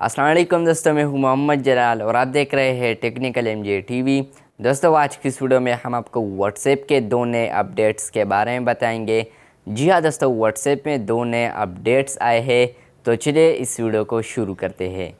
अस्सलाम वालेकुम दोस्तों, मैं हूं मोहम्मद जलाल और आप देख रहे हैं टेक्निकल एमजे टीवी। दोस्तों, आज की इस वीडियो में हम आपको व्हाट्सएप के दो नए अपडेट्स के बारे में बताएंगे। जी हाँ दोस्तों, व्हाट्सएप में दो नए अपडेट्स आए हैं, तो चलिए इस वीडियो को शुरू करते हैं।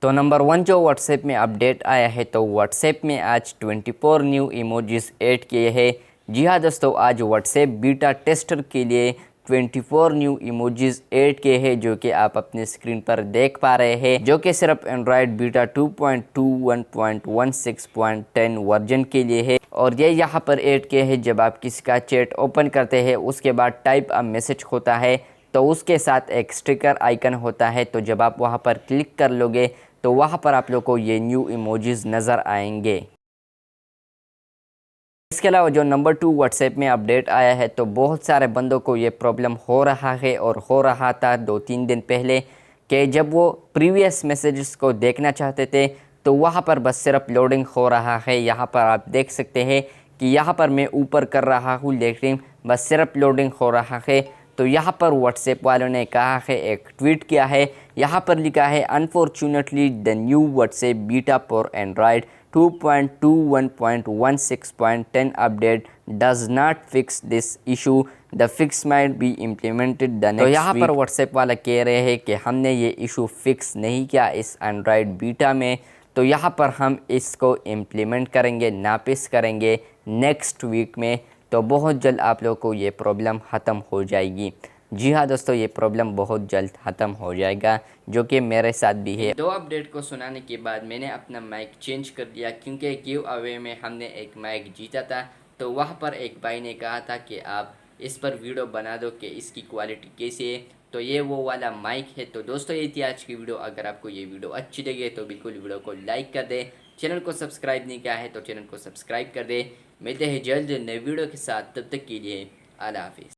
तो नंबर 1 जो व्हाट्सएप में अपडेट आया है, तो व्हाट्सएप में आज 24 न्यू इमोजीज ऐड किए हैं। जी हाँ दोस्तों, आज व्हाट्सएप बीटा टेस्टर के लिए 24 न्यू इमोजीज ऐड किए हैं, जो कि आप अपने स्क्रीन पर देख पा रहे हैं, जो कि सिर्फ एंड्रॉयड बीटा 2.21.16.10 वर्जन के लिए है। और ये यहाँ पर ऐड किए हैं, जब आप किसी का चैट ओपन करते हैं, उसके बाद टाइप अ मैसेज होता है, तो उसके साथ एक स्टिकर आइकन होता है। तो जब आप वहाँ पर क्लिक कर लोगे तो वहाँ पर आप लोग को ये न्यू इमोजीज नज़र आएंगे। इसके अलावा जो नंबर 2 व्हाट्सएप में अपडेट आया है, तो बहुत सारे बंदों को ये प्रॉब्लम हो रहा है और हो रहा था 2-3 दिन पहले, कि जब वो प्रीवियस मैसेजेस को देखना चाहते थे तो वहाँ पर बस सिर्फ लोडिंग हो रहा है। यहाँ पर आप देख सकते हैं कि यहाँ पर मैं ऊपर कर रहा हूँ, लेकिन बस सिर्फ लोडिंग हो रहा है। तो यहाँ पर व्हाट्सएप वालों ने कहा है, एक ट्वीट किया है, यहाँ पर लिखा है, unfortunately the new WhatsApp beta for Android 2.21.16.10 update does not fix this issue. The fix might be implemented the next week। तो यहाँ पर व्हाट्सएप वाला कह रहे हैं कि हमने ये इशू फिक्स नहीं किया इस एंड्रॉयड बीटा में, तो यहाँ पर हम इसको इम्प्लीमेंट करेंगे, नापिस करेंगे नेक्स्ट वीक में। तो बहुत जल्द आप लोगों को ये प्रॉब्लम ख़त्म हो जाएगी। जी हाँ दोस्तों, ये प्रॉब्लम बहुत जल्द ख़त्म हो जाएगा, जो कि मेरे साथ भी है। दो अपडेट को सुनाने के बाद मैंने अपना माइक चेंज कर दिया, क्योंकि गिव अवे में हमने एक माइक जीता था। तो वहाँ पर एक भाई ने कहा था कि आप इस पर वीडियो बना दो कि इसकी क्वालिटी कैसी है, तो ये वो वाला माइक है। तो दोस्तों, ये थी आज की वीडियो। अगर आपको ये वीडियो अच्छी लगे तो बिल्कुल वीडियो को लाइक कर दे। चैनल को सब्सक्राइब नहीं किया है तो चैनल को सब्सक्राइब कर दे। मिलते हैं जल्द नए वीडियो के साथ, तब तक के लिए अल्लाह हाफिज़।